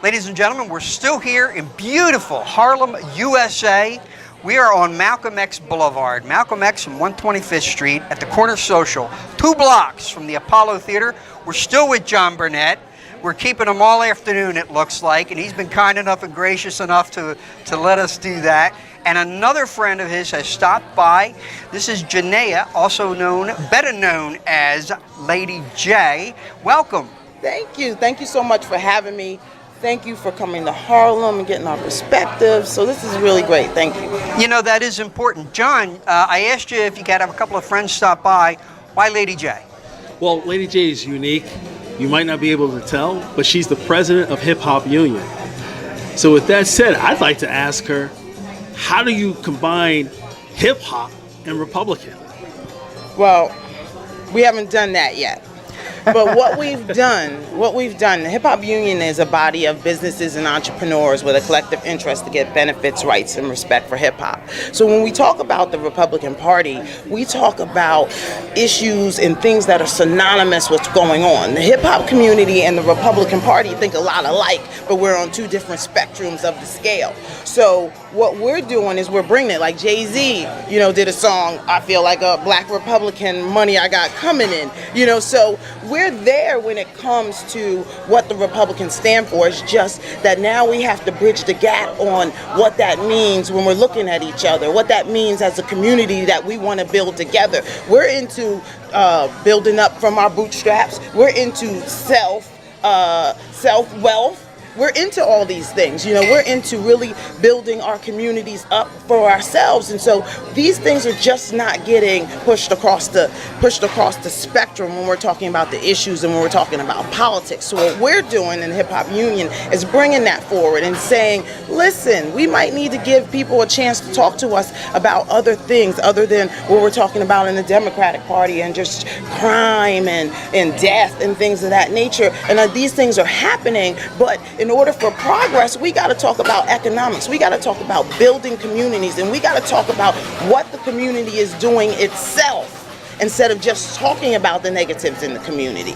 Ladies and gentlemen, we're still here in beautiful Harlem, USA. We are on Malcolm X Boulevard, Malcolm X and 125th Street at the Corner Social, 2 blocks from the Apollo Theater. We're still with John Burnett. We're keeping him all afternoon, it looks like, and he's been kind enough and gracious enough to let us do that. And another friend of his has stopped by. This is Janaea, also better known as Lady J. Welcome. Thank you. Thank you so much for having me. Thank you for coming to Harlem and getting our perspective. So this is really great. Thank you. You know, that is important. John, I asked you if you could have a couple of friends stop by. Why Lady J? Well, Lady J is unique. You might not be able to tell, but she's the president of Hip Hop Union. So with that said, I'd like to ask her, how do you combine hip hop and Republican? Well, we haven't done that yet. But what we've done, the Hip Hop Union is a body of businesses and entrepreneurs with a collective interest to get benefits, rights, and respect for hip hop. So when we talk about the Republican Party, we talk about issues and things that are synonymous with what's going on. The hip hop community and the Republican Party think a lot alike, but we're on 2 different spectrums of the scale. So what we're doing is we're bringing it, like Jay-Z, did a song, I feel like a black Republican, money I got coming in, so we're there when it comes to what the Republicans stand for. It's just that now we have to bridge the gap on what that means when we're looking at each other, what that means as a community that we want to build together. We're into building up from our bootstraps. We're into self-wealth. We're into all these things, we're into really building our communities up for ourselves. And so these things are just not getting pushed across the spectrum when we're talking about the issues and when we're talking about politics. So what we're doing in the Hip Hop Union is bringing that forward and saying, listen, we might need to give people a chance to talk to us about other things other than what we're talking about in the Democratic Party and just crime and death and things of that nature. And these things are happening, but in order for progress, we got to talk about economics. We got to talk about building communities, and we got to talk about what the community is doing itself instead of just talking about the negatives in the community.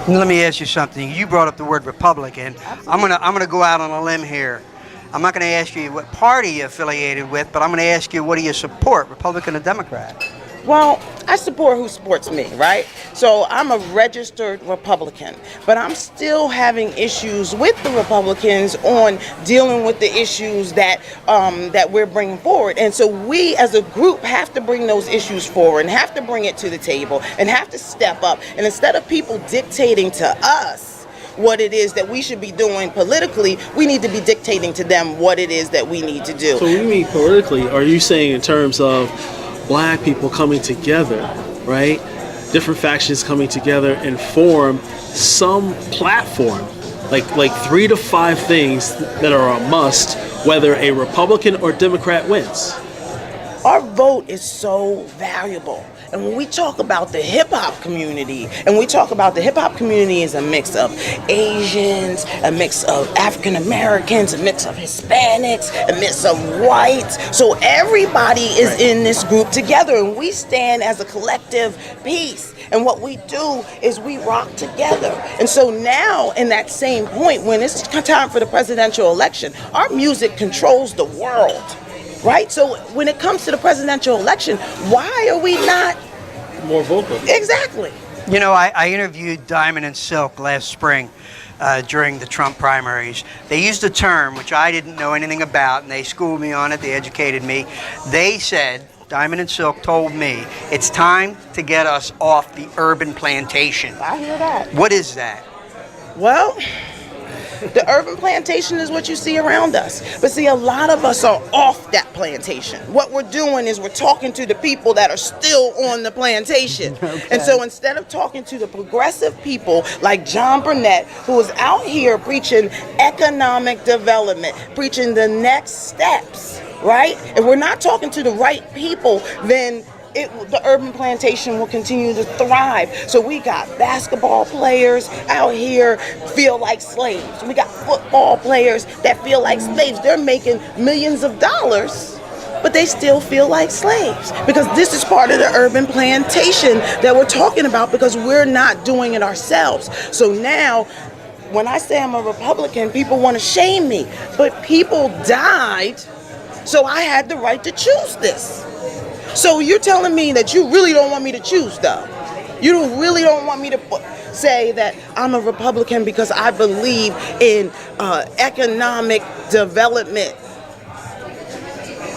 Let me ask you something. You brought up the word Republican. Absolutely. I'm gonna go out on a limb here. I'm not going to ask you what party you're affiliated with, but I'm going to ask you, what do you support, Republican or Democrat? Well, I support who supports me, right? So I'm a registered Republican, but I'm still having issues with the Republicans on dealing with the issues that we're bringing forward. And so we as a group have to bring those issues forward and have to bring it to the table and have to step up. And instead of people dictating to us what it is that we should be doing politically, we need to be dictating to them what it is that we need to do. So when you mean politically, are you saying in terms of black people coming together, right? Different factions coming together and form some platform, like 3 to 5 things that are a must, whether a Republican or Democrat wins. Our vote is so valuable. And when we talk about the hip-hop community, is a mix of Asians, a mix of African Americans, a mix of Hispanics, a mix of whites. So everybody is in this group together, and we stand as a collective piece. And what we do is we rock together. And so now, in that same point, when it's time for the presidential election, our music controls the world. Right? So when it comes to the presidential election, why are we not more vocal? Exactly. I interviewed Diamond and Silk last spring during the Trump primaries. They used a term which I didn't know anything about, and they schooled me on it. They educated me. They said, Diamond and Silk told me, it's time to get us off the urban plantation. I hear that. What is that? Well, the urban plantation is what you see around us. But see, a lot of us are off that plantation. What we're doing is we're talking to the people that are still on the plantation. Okay. And so instead of talking to the progressive people like John Burnett, who is out here preaching economic development, preaching the next steps, right? If we're not talking to the right people, then the urban plantation will continue to thrive. So we got basketball players out here feel like slaves. We got football players that feel like slaves. They're making millions of dollars, but they still feel like slaves because this is part of the urban plantation that we're talking about because we're not doing it ourselves. So now when I say I'm a Republican, people want to shame me. But people died, so I had the right to choose this. So you're telling me that you really don't want me to choose, though? Really don't want me to say that I'm a Republican because I believe in economic development.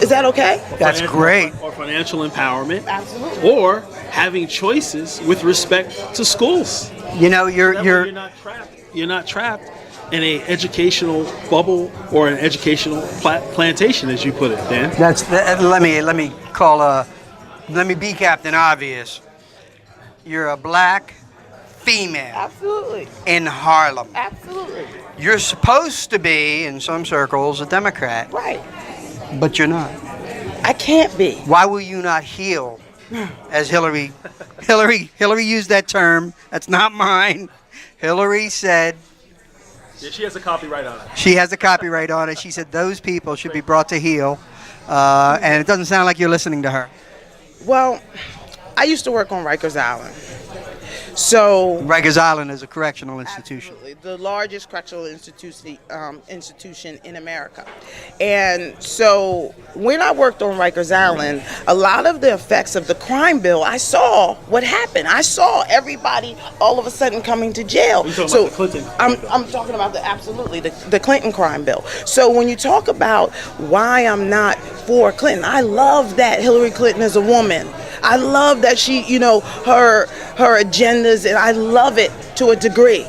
Is that okay? That's great. Or financial empowerment. Absolutely. Or having choices with respect to schools. You know, You're not trapped in a educational bubble or an educational plantation, as you put it, Dan. Let me be Captain Obvious. You're a black female. Absolutely. In Harlem. Absolutely. You're supposed to be, in some circles, a Democrat. Right. But you're not. I can't be. Why will you not heal? As Hillary used that term. That's not mine. Hillary said. Yeah, she has a copyright on it. She has a copyright on it. She said those people should be brought to heel. And it doesn't sound like you're listening to her. Well, I used to work on Rikers Island. So Rikers Island is a correctional institution. Absolutely, the largest correctional institution in America. And so when I worked on Rikers Island, a lot of the effects of the crime bill, I saw what happened. I saw everybody all of a sudden coming to jail. You're talking about the Clinton crime bill. I'm talking about the Clinton crime bill. So when you talk about why I'm not for Clinton, I love that Hillary Clinton is a woman. I love that she, her agendas, and I love it to a degree,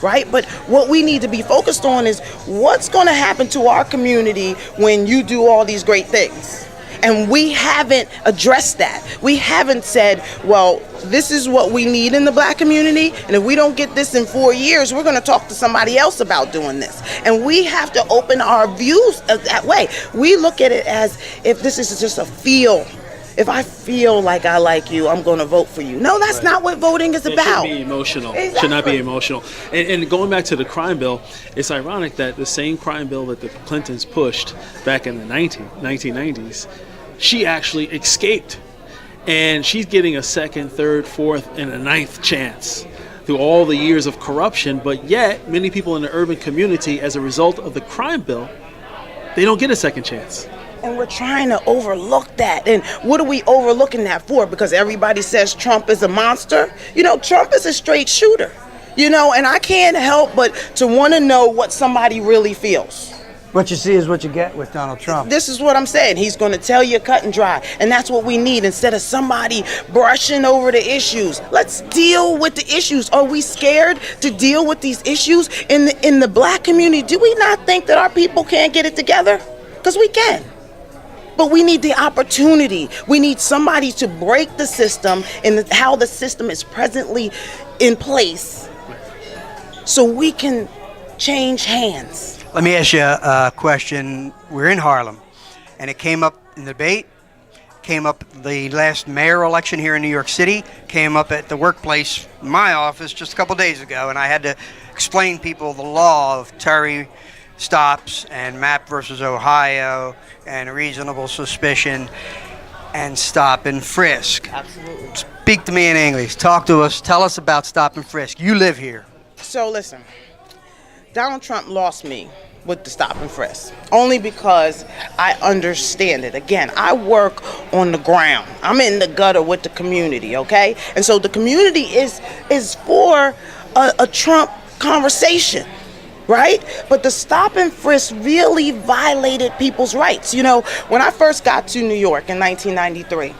right? But what we need to be focused on is what's going to happen to our community when you do all these great things. And we haven't addressed that. We haven't said, well, this is what we need in the black community, and if we don't get this in 4 years, we're going to talk to somebody else about doing this. And we have to open our views that way. We look at it as if this is just a feel. If I feel like I like you, I'm going to vote for you. No, that's not what voting is about. It should be emotional. Exactly. It should not be emotional. And going back to the crime bill, it's ironic that the same crime bill that the Clintons pushed back in the 1990s, she actually escaped. And she's getting a second, third, fourth, and a ninth chance through all the years of corruption. But yet, many people in the urban community, as a result of the crime bill, they don't get a second chance. And we're trying to overlook that. And what are we overlooking that for? Because everybody says Trump is a monster. Trump is a straight shooter. And I can't help but to want to know what somebody really feels. What you see is what you get with Donald Trump. This is what I'm saying. He's going to tell you cut and dry. And that's what we need instead of somebody brushing over the issues. Let's deal with the issues. Are we scared to deal with these issues in the black community? Do we not think that our people can't get it together? Because we can. But we need the opportunity. We need somebody to break the system and how the system is presently in place so we can change hands. Let me ask you a question. We're in Harlem, and it came up in the debate, came up the last mayor election here in New York City, came up at the workplace, my office, just a couple days ago, and I had to explain people the law of Terry stops and Mapp versus Ohio and reasonable suspicion and stop and frisk. Absolutely. Speak to me in English. Talk to us. Tell us about stop and frisk. You live here. So listen, Donald Trump lost me with the stop and frisk only because I understand it. Again, I work on the ground. I'm in the gutter with the community, okay? And so the community is for a Trump conversation. Right? But the stop and frisk really violated people's rights. When I first got to New York in 1993,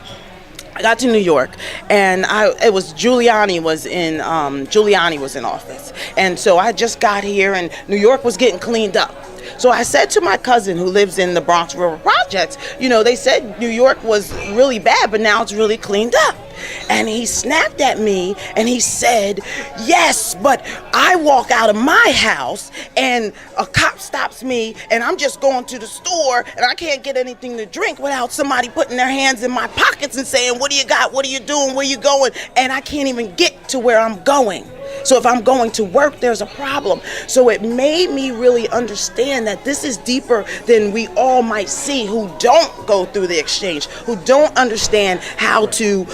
I got to New York, and it was Giuliani was in office, and so I just got here, and New York was getting cleaned up. So I said to my cousin who lives in the Bronx River Projects, they said New York was really bad, but now it's really cleaned up. And he snapped at me and he said, yes, but I walk out of my house and a cop stops me and I'm just going to the store and I can't get anything to drink without somebody putting their hands in my pockets and saying, what do you got? What are you doing? Where you going? And I can't even get to where I'm going. So if I'm going to work, there's a problem. So it made me really understand that this is deeper than we all might see who don't go through the exchange, who don't understand how to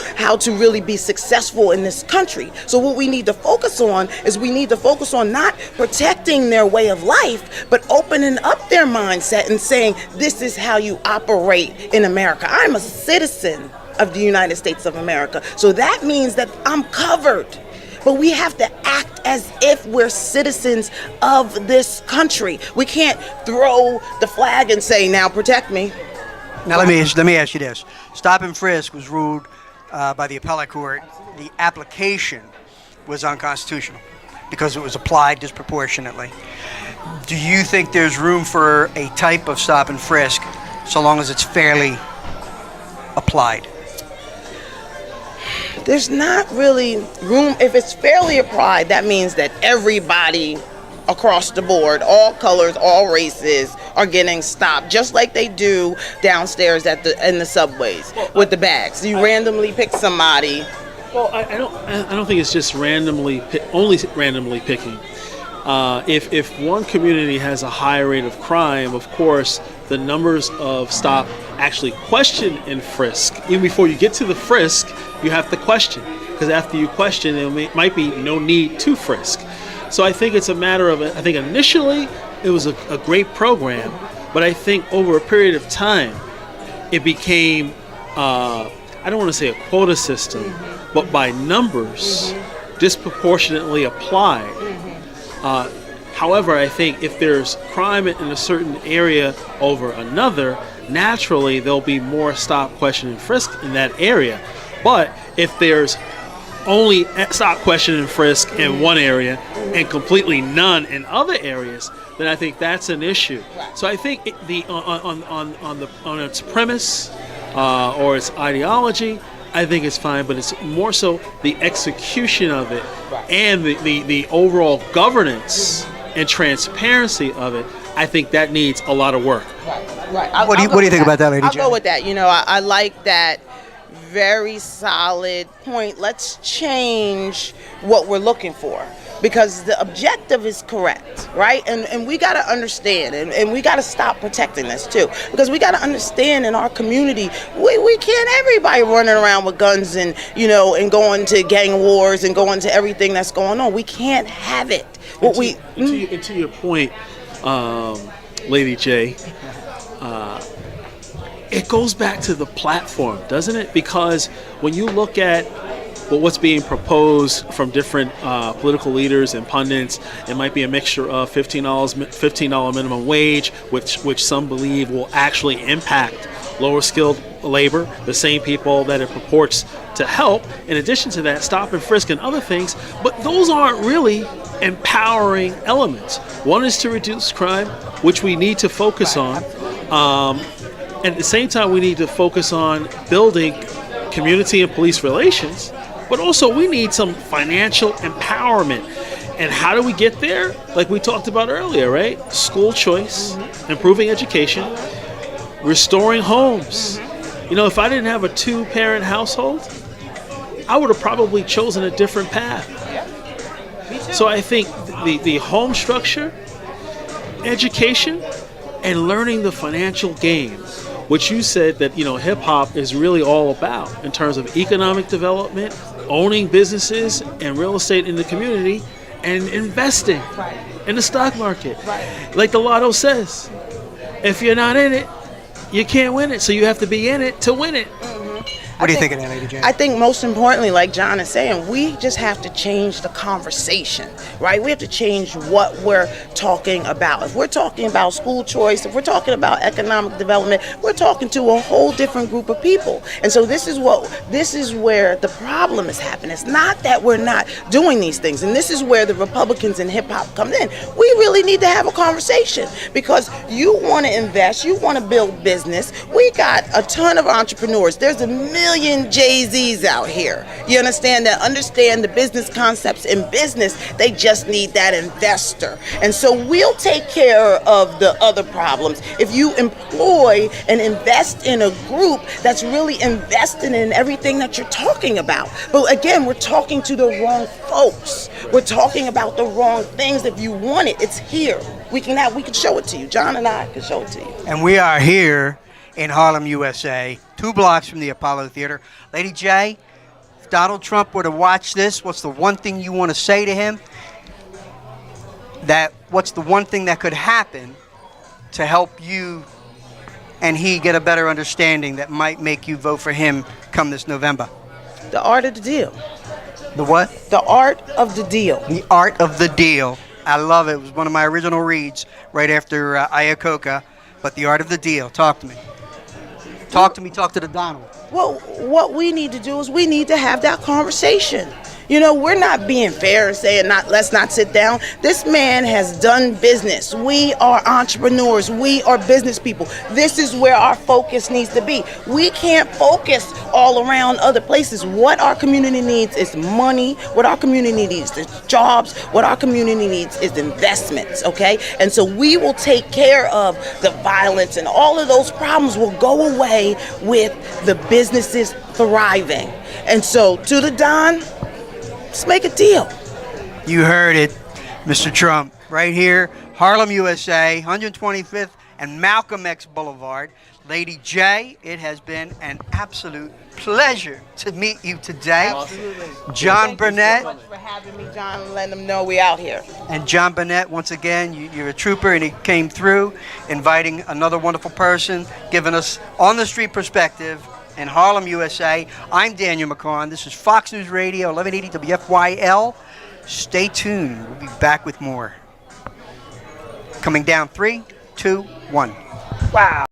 really be successful in this country. So what we need to focus on is we need to focus on not protecting their way of life, but opening up their mindset and saying, this is how you operate in America. I'm a citizen of the United States of America. So that means that I'm covered. But we have to act as if we're citizens of this country. We can't throw the flag and say, now protect me. Now let me ask you this. Stop and frisk was ruled by the appellate court. The application was unconstitutional because it was applied disproportionately. Do you think there's room for a type of stop and frisk so long as it's fairly applied? There's not really room. If it's fairly applied, that means that everybody across the board, all colors, all races, are getting stopped, just like they do downstairs in the subways with the bags. You randomly pick somebody. Well, I don't think it's just only randomly picking. If one community has a high rate of crime, of course, the numbers of stop, actually question, and frisk. Even before you get to the frisk, you have to question, because after you question, there might be no need to frisk. So I think it's a matter of, I think initially it was a great program, but I think over a period of time, it became, I don't want to say a quota system, but by numbers, disproportionately applied. However, I think if there's crime in a certain area over another, naturally there'll be more stop, question, and frisk in that area. But if there's only stop, question, and frisk in one area and completely none in other areas, then I think that's an issue. So I think on its premise or its ideology, I think it's fine, but it's more so the execution of it and the overall governance and transparency of it. I think that needs a lot of work. Right. What do you think about that, Lady J? I'll go with that. I like that very solid point. Let's change what we're looking for, because the objective is correct, right? And we got to understand, and we got to stop protecting this too, because we got to understand in our community, we can't everybody running around with guns and and going to gang wars and going to everything that's going on. We can't have it. To your point, Lady J, it goes back to the platform, doesn't it? Because when you look at what's being proposed from different political leaders and pundits, it might be a mixture of $15 minimum wage, which some believe will actually impact lower skilled labor, the same people that it purports to help. In addition to that, stop and frisk and other things, but those aren't really empowering elements. One is to reduce crime, which we need to focus on. And at the same time, we need to focus on building community and police relations, but also we need some financial empowerment. And how do we get there? Like we talked about earlier, right? School choice, improving education, restoring homes. If I didn't have a 2-parent household, I would have probably chosen a different path. So I think the home structure, education, and learning the financial game, which you said that hip hop is really all about in terms of economic development, owning businesses and real estate in the community, and investing in the stock market. Like the lotto says, if you're not in it, you can't win it. So you have to be in it to win it. What do you think of that, Lady Jane? I think most importantly, like John is saying, we just have to change the conversation, right? We have to change what we're talking about. If we're talking about school choice, if we're talking about economic development, we're talking to a whole different group of people. And so this is where the problem is happening. It's not that we're not doing these things. And this is where the Republicans in hip hop come in. We really need to have a conversation, because you want to invest, you want to build business. We got a ton of entrepreneurs. There's a million Jay-Z's out here. You understand that? Understand the business concepts in business. They just need that investor. And so we'll take care of the other problems if you employ and invest in a group that's really invested in everything that you're talking about. But again, we're talking to the wrong folks. We're talking about the wrong things. If you want it, it's here. We can show it to you. John and I can show it to you. And we are here in Harlem, USA, 2 blocks from the Apollo Theater. Lady J, if Donald Trump were to watch this, what's the one thing you want to say to him? What's the one thing that could happen to help you and he get a better understanding that might make you vote for him come this November? The art of the deal. The what? The art of the deal. The art of the deal. I love it. It was one of my original reads right after Iacocca. But the art of the deal. Talk to me. Talk to me. Talk to the Donald. Well, what we need to do is we need to have that conversation. You know, we're not being fair and saying let's not sit down. This man has done business. We are entrepreneurs. We are business people. This is where our focus needs to be. We can't focus all around other places. What our community needs is money. What our community needs is jobs. What our community needs is investments, okay? And so we will take care of the violence, and all of those problems will go away with the businesses thriving. And so to the Don, let's make a deal. You heard it, Mr. Trump. Right here, Harlem, USA, 125th and Malcolm X Boulevard. Lady J, it has been an absolute pleasure to meet you today. Absolutely. John Burnett. Thank you so much for having me, John, and letting them know we out here. And John Burnett, once again, you're a trooper, and he came through, inviting another wonderful person, giving us on-the-street perspective in Harlem, USA. I'm Daniel McCon. This is Fox News Radio, 1180 WFYL. Stay tuned. We'll be back with more. Coming down 3, 2, 1. Wow.